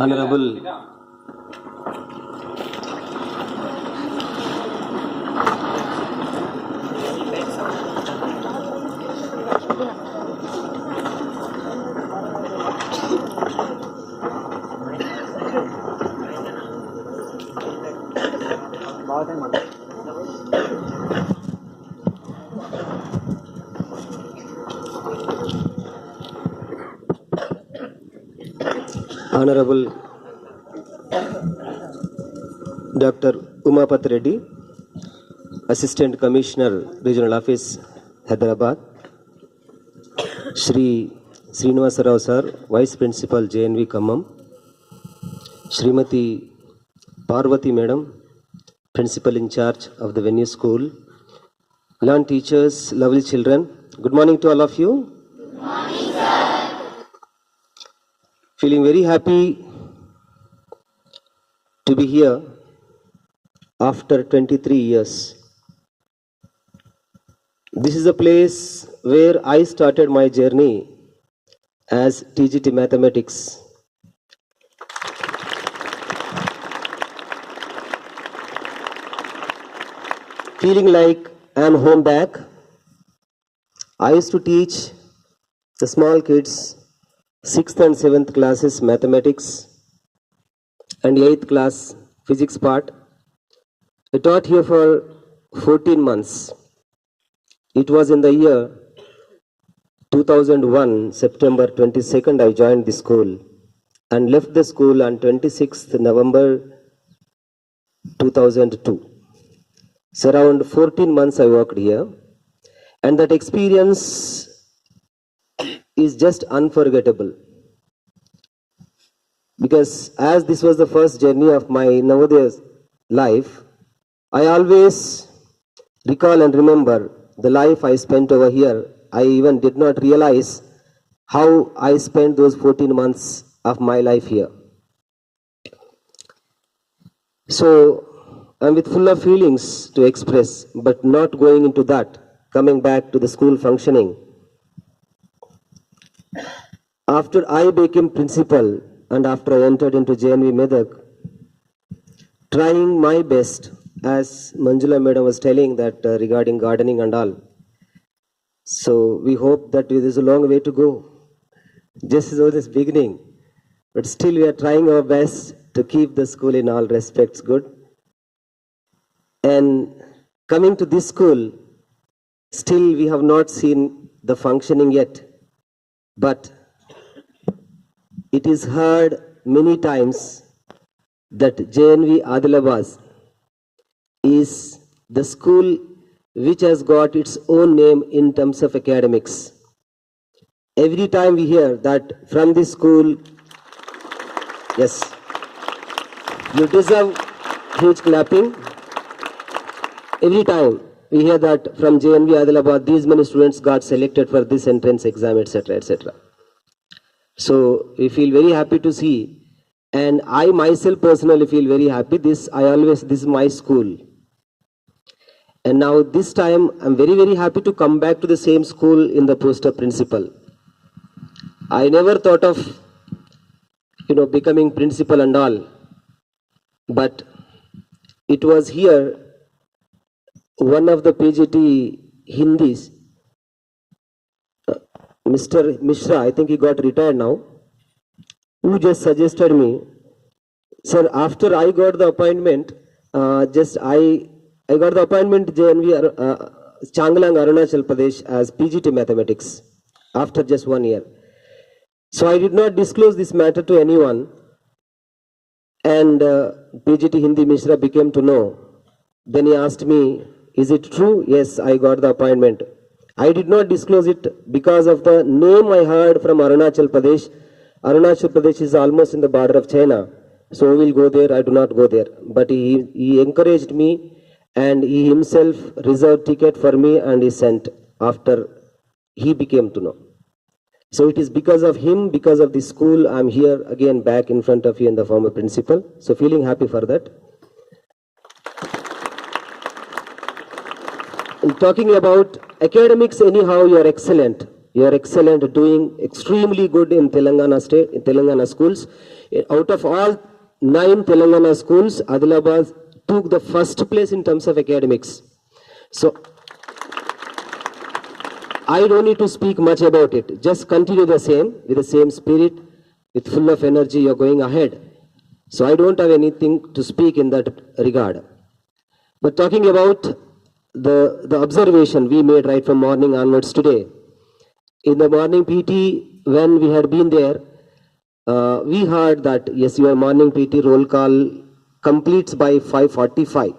Honorable Honorable Dr. Umapat Reddy, Assistant Commissioner, Regional Office, Hyderabad. Shri Srinivasa Rao Sir, Vice Principal, JNV Khammam. Srimati Parvati Madam, Principal in charge of the venue school. Learn teachers, lovely children. Good morning to all of you. Good morning, sir. Feeling very happy to be here after 23 years. This is a place where I started my journey as TGT Mathematics. Feeling like I am home back. I used to teach the small kids 6th and 7th classes mathematics and 8th class physics part. I taught here for 14 months. It was in the year 2001, September 22nd, I joined the school and left the school on 26th November 2002. So around 14 months I worked here, and that experience is just unforgettable. Because as this was the first journey of my Navodaya life, I always recall and remember the life I spent over here. I even did not realize how I spent those 14 months of my life here. So I'm with full of feelings to express, but not going into that, coming back to the school functioning. After I became principal and after I entered into JNV medak, trying my best, as Manjula Madam was telling that regarding gardening and all. So we hope that there is a long way to go. Just as this beginning, but still we are trying our best to keep the school in all respects good. And coming to this school, still we have not seen the functioning yet, but it is heard many times that JNV Adilabad is the school which has got its own name in terms of academics. Every time we hear that from this school, yes, you deserve huge clapping. Every time we hear that from JNV Adilabad, these many students got selected for this entrance exam, etc., etc. So we feel very happy to see, and I myself personally feel very happy. This is my school. And now this time I'm very, very happy to come back to the same school in the post of principal. I never thought of, becoming principal and all, but it was here one of the PGT Hindis, Mr. Mishra, I think he got retired now, who just suggested me, sir, after I got the appointment, I got the appointment JNV Changlang, Arunachal Pradesh as PGT Mathematics after just 1 year. So I did not disclose this matter to anyone, and PGT Hindi Mishra became to know. Then he asked me, is it true? Yes, I got the appointment. I did not disclose it because of the name I heard from Arunachal Pradesh. Arunachal Pradesh is almost in the border of China. So we will go there, I do not go there. But he encouraged me, and he himself reserved ticket for me and he sent after he became to know. So it is because of him, because of the school, I am here again back in front of you in the form of principal. So feeling happy for that. And talking about academics, anyhow, you are excellent. You are excellent, doing extremely good in Telangana state, in Telangana schools. Out of all 9 Telangana schools, Adilabad took the first place in terms of academics. So I don't need to speak much about it. Just continue the same, with the same spirit, with full of energy, you're going ahead. So I don't have anything to speak in that regard. But talking about the observation we made right from morning onwards today, in the morning PT, when we had been there, we heard that, yes, your morning PT roll call completes by 5:45.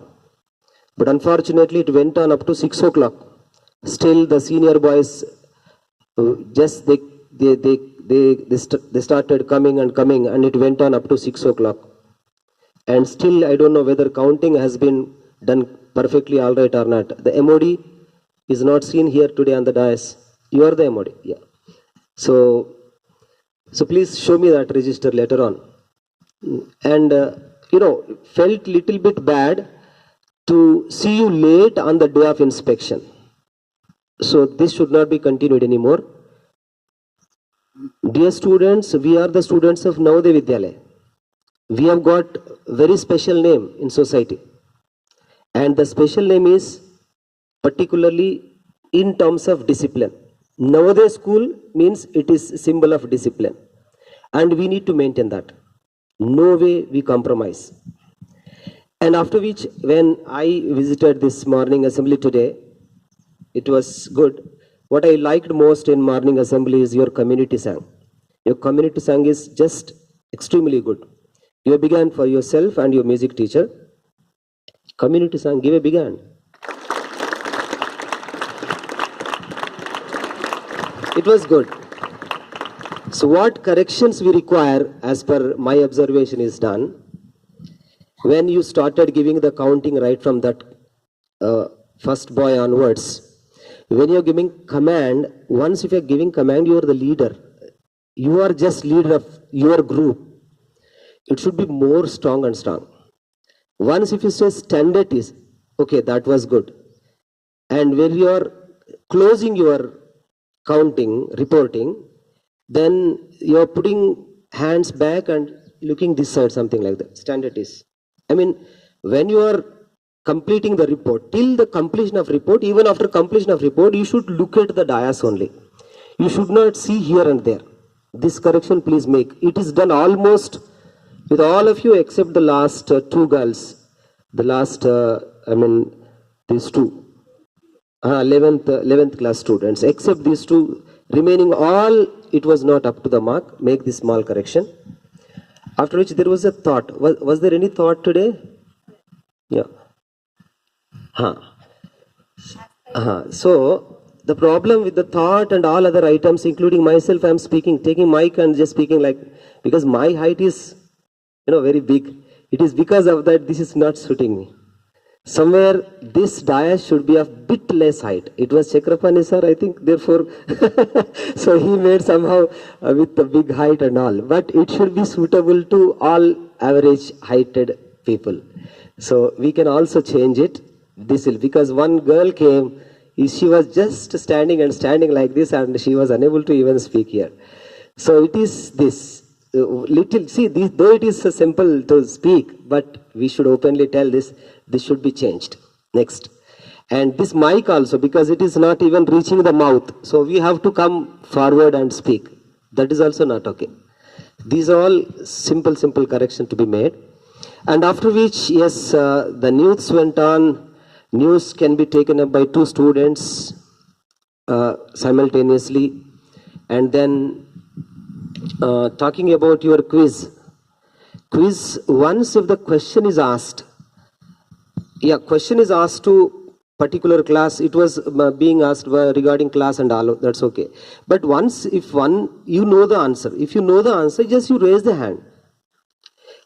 But unfortunately, it went on up to 6 o'clock. Still, the senior boys, just they started coming, and it went on up to 6 o'clock. And still, I don't know whether counting has been done perfectly all right or not. The MOD is not seen here today on the dais. You are the MOD, yeah. So please show me that register later on. And felt little bit bad to see you late on the day of inspection. So this should not be continued anymore. Dear students, we are the students of Navodaya Vidyalaya. We have got very special name in society. And the special name is particularly in terms of discipline. Navodaya school means it is a symbol of discipline. And we need to maintain that. No way we compromise. And after which, when I visited this morning assembly today, it was good. What I liked most in morning assembly is your community song. Your community song is just extremely good. Give a big hand for yourself and your music teacher. Community song, give a big hand. It was good. So what corrections we require as per my observation is done. When you started giving the counting right from that first boy onwards, when you're giving command, once if you're giving command, you are the leader. You are just leader of your group. It should be more strong and strong. Once if you say standard is, okay, that was good. And when you are closing your counting, reporting, then you are putting hands back and looking this side, something like that. Standard is. I mean, when you are completing the report, till the completion of report, even after completion of report, you should look at the dais only. You should not see here and there. This correction please make. It is done almost with all of you except the last 2 girls. The last, these 2. 11th class students. Except these 2, remaining all, it was not up to the mark. Make this small correction. After which there was a thought. Was there any thought today? Yeah. So the problem with the thought and all other items, including myself, I am speaking, taking mic and just speaking like, because my height is, very big. It is because of that this is not suiting me. Somewhere this dais should be of bit less height. It was Chakrapani sir, I think, therefore, so he made somehow with the big height and all. But it should be suitable to all average heighted people. So we can also change it. This will, because one girl came, she was just standing like this, and she was unable to even speak here. So it is this little, see, this, though it is simple to speak, but we should openly tell this should be changed. Next. And this mic also, because it is not even reaching the mouth. So we have to come forward and speak. That is also not okay. These are all simple correction to be made. And after which, yes, the news went on. News can be taken up by 2 students simultaneously. And then talking about your quiz. Quiz, once if the question is asked, question is asked to particular class, it was being asked regarding class and all, that's okay. But once if you know the answer, if you know the answer, just you raise the hand.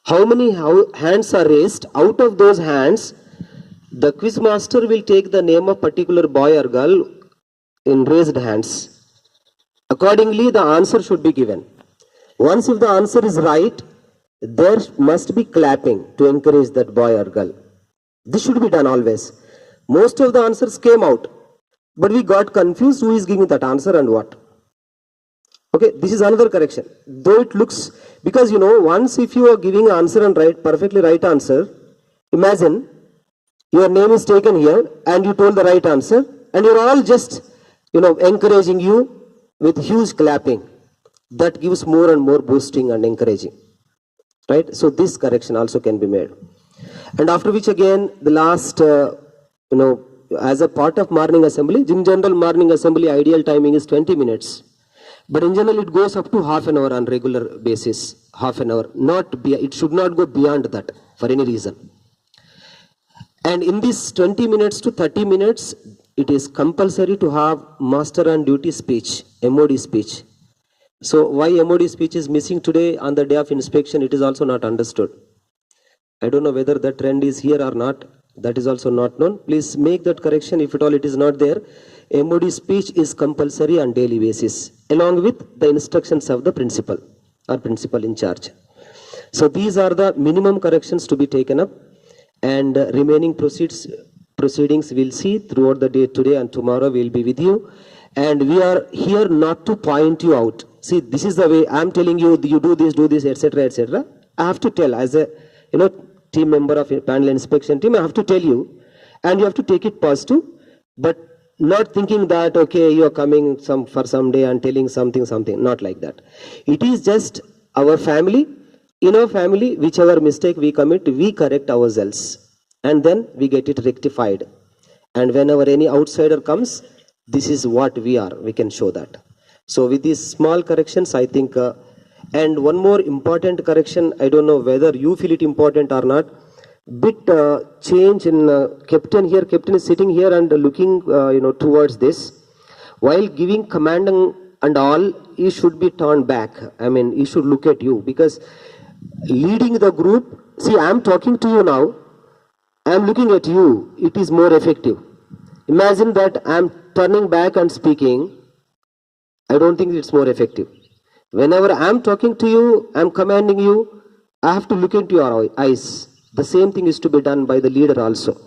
How many hands are raised? Out of those hands, the quiz master will take the name of particular boy or girl in raised hands. Accordingly, the answer should be given. Once if the answer is right, there must be clapping to encourage that boy or girl. This should be done always. Most of the answers came out, but we got confused who is giving that answer and what. Okay, this is another correction. Though it looks, because once if you are giving answer and perfectly right answer, imagine your name is taken here and you told the right answer and you're all just, encouraging you with huge clapping. That gives more and more boosting and encouraging. Right? So this correction also can be made. And after which again, the last, as a part of morning assembly, in general morning assembly ideal timing is 20 minutes. But in general, it goes up to half an hour on regular basis, half an hour. It should not go beyond that for any reason. And in this 20 minutes to 30 minutes, it is compulsory to have master on duty speech, MOD speech. So why MOD speech is missing today on the day of inspection, it is also not understood. I don't know whether that trend is here or not. That is also not known. Please make that correction if at all it is not there. MOD speech is compulsory on daily basis, along with the instructions of the principal or principal in charge. So these are the minimum corrections to be taken up, and remaining proceedings we'll see throughout the day today, and tomorrow we'll be with you. And we are here not to point you out. See, this is the way I'm telling you, you do this, etc., etc. I have to tell as a team member of a panel inspection team, I have to tell you, and you have to take it positive, but not thinking that, okay, you are coming for some day and telling something, not like that. It is just our family. In our family, whichever mistake we commit, we correct ourselves, and then we get it rectified. And whenever any outsider comes, this is what we are. We can show that. So with these small corrections, I think, and one more important correction, I don't know whether you feel it important or not, bit change in captain here. Captain is sitting here and looking, towards this. While giving command and all, he should be turned back. I mean, he should look at you, because leading the group, see, I am talking to you now, I am looking at you, it is more effective. Imagine that I am turning back and speaking, I don't think it's more effective. Whenever I am talking to you, I am commanding you, I have to look into your eyes. The same thing is to be done by the leader also.